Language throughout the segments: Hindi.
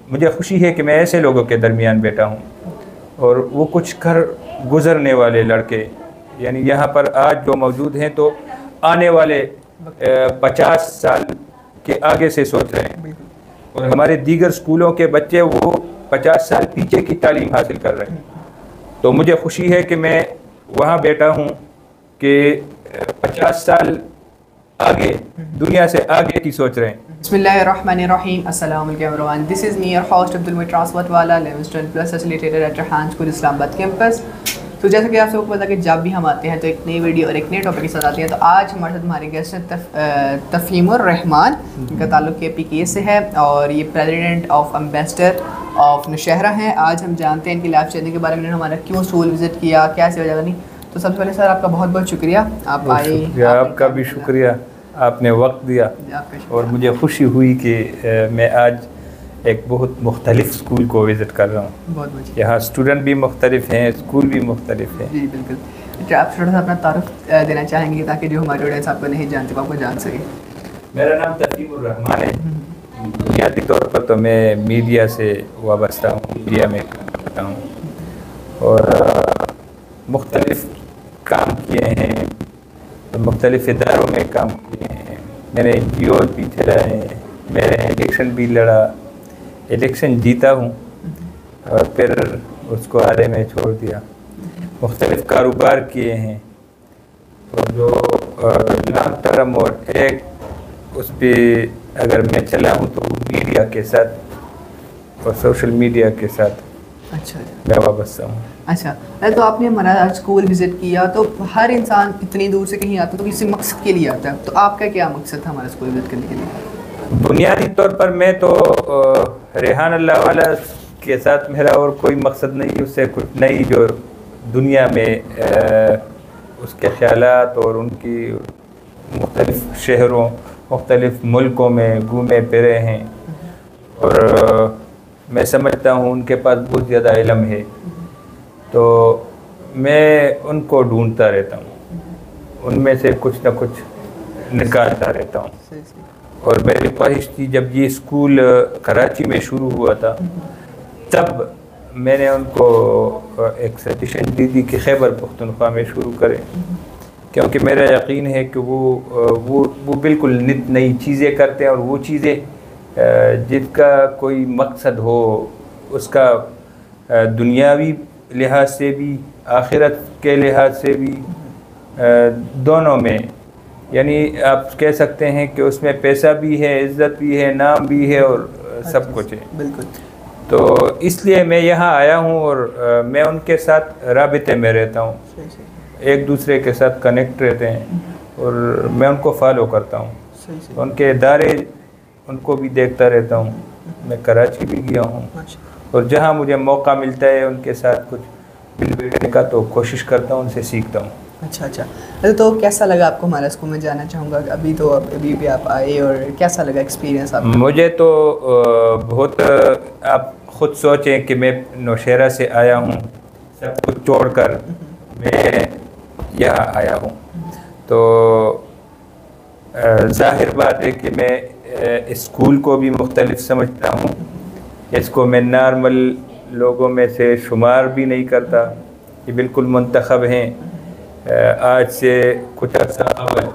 मुझे खुशी है कि मैं ऐसे लोगों के दरमियान बैठा हूँ और वो कुछ कर गुज़रने वाले लड़के यानी यहाँ पर आज जो मौजूद हैं तो आने वाले 50 साल के आगे से सोच रहे हैं और हमारे दीगर स्कूलों के बच्चे वो 50 साल पीछे की तालीम हासिल कर रहे हैं। तो मुझे खुशी है कि मैं वहाँ बैठा हूँ कि 50 साल आगे दुनिया से आगे की सोच रहे हैं। Bismillahirrahmanirrahim. Assalamu alaikum everyone. This is me, your host Abdul Mu'min Transwatwala, 11th student plus facilitator at Rehan School Islamabad campus. तो जैसा कि आप सबको पता है कि जब भी हम आते हैं तो एक नई वीडियो और एक नए टॉपिक के साथ आते हैं। तो आज हमारे साथ हमारे गेस्ट हैं तफहीमुर रहमान, इनका ताल्लुक KPK से है और ये president of ambassador of Nowshera हैं। आज हम जानते हैं इनकी लाइफ जर्नी के बारे में, हमारा क्यों स्कूल विज़िट किया, क्या से वजह बनी। तो सबसे पहले सर आपका बहुत बहुत शुक्रिया, आप आए। आपका भी शुक्रिया, आपने वक्त दिया और मुझे खुशी हुई कि मैं आज एक बहुत मुख्तलिफ स्कूल को विज़िट कर रहा हूँ। बहुत यहाँ स्टूडेंट भी मुख्तलिफ हैं, स्कूल भी मुख्तलिफ है। जी बिल्कुल। अच्छा, आप थोड़ा सा अपना तारुफ देना चाहेंगे ताकि जो हमारे ऑडियंस आपको नहीं जानते वो आपको जान सके। मेरा नाम तफहीमुर रहमान है। बुनियादी तौर पर तो मैं मीडिया से वाबस्ता हूँ, मीडिया में करता हूँ और मुख्तलिफ काम किए हैं, तो मुख्तलिफ इदारों में काम किए हैं। मैंने NGO भी चलाए हैं, मैंने इलेक्शन भी लड़ा, इलेक्शन जीता हूँ और फिर उसको आधे में छोड़ दिया। मुख्तलिफ कारोबार किए हैं और जो लॉन्ग टर्म और एक उस पर अगर मैं चला हूँ तो मीडिया के साथ और सोशल मीडिया के साथ अच्छा मैं वाबस्ता हूँ। अच्छा, तो आपने हमारा आज स्कूल विज़िट किया। तो हर इंसान इतनी दूर से कहीं आता तो किसी मकसद के लिए आता है, तो आपका क्या मकसद था हमारा स्कूल विज़िट करने के लिए? बुनियादी तौर पर मैं तो रेहान अल्लाह वाला के साथ मेरा और कोई मकसद नहीं, उससे कुछ नहीं जो दुनिया में उसके ख्यालात और उनकी मुख्तलिफ शहरों मुख्तलिफ मुल्कों में घूमे फिरे हैं और मैं समझता हूँ उनके पास बहुत ज़्यादा इल्म है, तो मैं उनको ढूंढता रहता हूँ, उनमें से कुछ ना कुछ निकालता रहता हूँ। और मेरी ख्वाहिश थी जब ये स्कूल कराची में शुरू हुआ था तब मैंने उनको एक सजेशन दी थी कि खैबर पख्तूनख्वा में शुरू करें, क्योंकि मेरा यकीन है कि वो बिल्कुल नित नई चीज़ें करते हैं और वो चीज़ें जिसका कोई मकसद हो, उसका दुनियावी लिहाज से भी आखिरत के लिहाज से भी दोनों में, यानी आप कह सकते हैं कि उसमें पैसा भी है, इज़्ज़त भी है, नाम भी है और सब कुछ है। बिल्कुल। तो इसलिए मैं यहाँ आया हूँ और मैं उनके साथ राबिते में रहता हूँ, एक दूसरे के साथ कनेक्ट रहते हैं और मैं उनको फॉलो करता हूँ। उनके इदारे उनको भी देखता रहता हूँ। मैं कराची भी गया हूँ और जहाँ मुझे मौका मिलता है उनके साथ कुछ मिल बैठने का तो कोशिश करता हूँ, उनसे सीखता हूँ। अच्छा, तो कैसा लगा आपको हमारा स्कूल में जाना चाहूँगा। अभी भी आप आए और कैसा लगा एक्सपीरियंस आपका? मुझे तो बहुत, आप ख़ुद सोचें कि मैं नौशहरा से आया हूँ, सब कुछ छोड़कर मैं यहाँ आया हूँ, तो ज़ाहिर बात है कि मैं स्कूल को भी मुख्तलिफ समझता हूँ। इसको मैं नॉर्मल लोगों में से शुमार भी नहीं करता, ये बिल्कुल मुंतखब हैं। आज से कुछ अर्सा कबल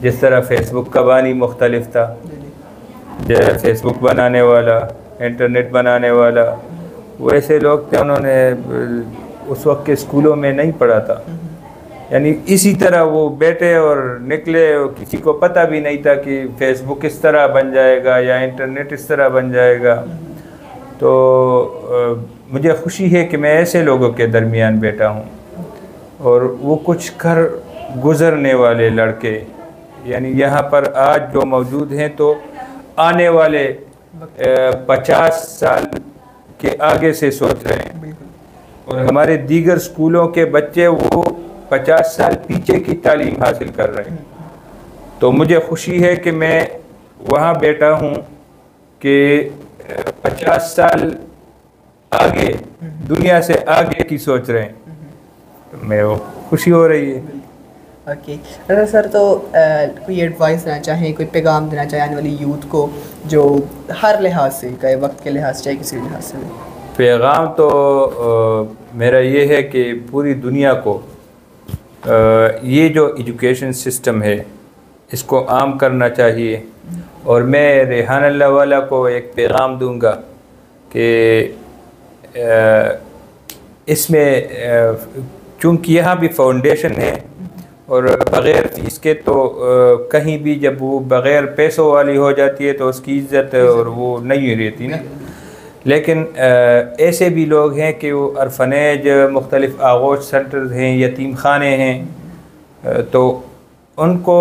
जिस तरह फ़ेसबुक का बानी मुख्तलिफ था, फ़ेसबुक बनाने वाला, इंटरनेट बनाने वाला, वैसे लोग थे, उन्होंने उस वक्त के स्कूलों में नहीं पढ़ा था। यानी इसी तरह वो बैठे और निकले और किसी को पता भी नहीं था कि फ़ेसबुक इस तरह बन जाएगा या इंटरनेट इस तरह बन जाएगा। तो मुझे खुशी है कि मैं ऐसे लोगों के दरमियान बैठा हूँ और वो कुछ कर गुज़रने वाले लड़के यानी यहाँ पर आज जो मौजूद हैं तो आने वाले 50 साल के आगे से सोच रहे हैं और हमारे दीगर स्कूलों के बच्चे वो 50 साल पीछे की तालीम हासिल कर रहे हैं। तो मुझे खुशी है कि मैं वहाँ बैठा हूँ कि 50 साल आगे दुनिया से आगे की सोच रहे हैं, तो मैं वो खुशी हो रही है। ओके सर, तो कोई एडवाइस देना चाहें, कोई पैगाम देना चाहें आने वाली यूथ को जो हर लिहाज से, चाहे वक्त के लिहाज से चाहे किसी लिहाज से? पैगाम तो मेरा ये है कि पूरी दुनिया को ये जो एजुकेशन सिस्टम है इसको आम करना चाहिए। और मैं रेहान अल्लाह वाला को एक पैगाम दूंगा कि इसमें चूँकि यहाँ भी फाउंडेशन है और बग़ैर फीस के तो कहीं भी जब वो बग़ैर पैसों वाली हो जाती है तो उसकी इज़्ज़त और वो नहीं रहती ना। लेकिन ऐसे भी लोग हैं कि वो अरफनेज, मुख्तलिफ़ आगोश सेंटर्स हैं, यतीम खाने हैं, तो उनको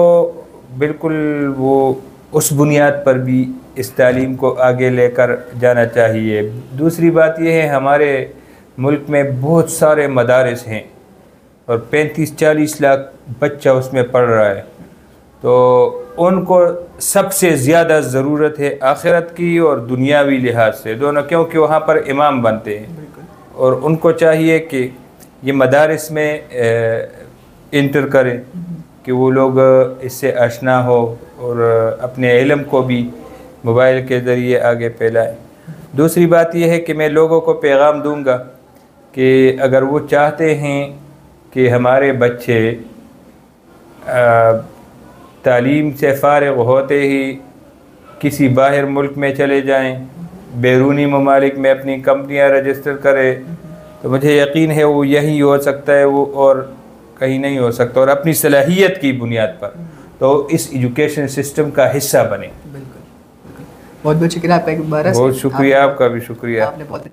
बिल्कुल वो उस बुनियाद पर भी इस तालीम को आगे लेकर जाना चाहिए। दूसरी बात यह है, हमारे मुल्क में बहुत सारे मदारिस हैं और 35-40 लाख बच्चा उसमें पढ़ रहा है, तो उनको सबसे ज़्यादा ज़रूरत है आखिरत की और दुनियावी लिहाज से दोनों, क्योंकि वहाँ पर इमाम बनते हैं और उनको चाहिए कि ये मदारिस में इंटर करें कि वो लोग इससे आशना हो और अपने इल्म को भी मोबाइल के ज़रिए आगे फैलाएं। दूसरी बात यह है कि मैं लोगों को पैगाम दूंगा कि अगर वो चाहते हैं कि हमारे बच्चे तालीम से फ़ारिग़ होते ही किसी बाहर मुल्क में चले जाएं, बैरूनी ममालिक में अपनी कंपनियां रजिस्टर करें, तो मुझे यकीन है वो यही हो सकता है, वो और कहीं नहीं हो सकता, और अपनी सलाहियत की बुनियाद पर तो इस एजुकेशन सिस्टम का हिस्सा बने। बिल्कुल, बहुत बहुत शुक्रिया आपका। बहुत शुक्रिया, आपका भी शुक्रिया। आपने बहुत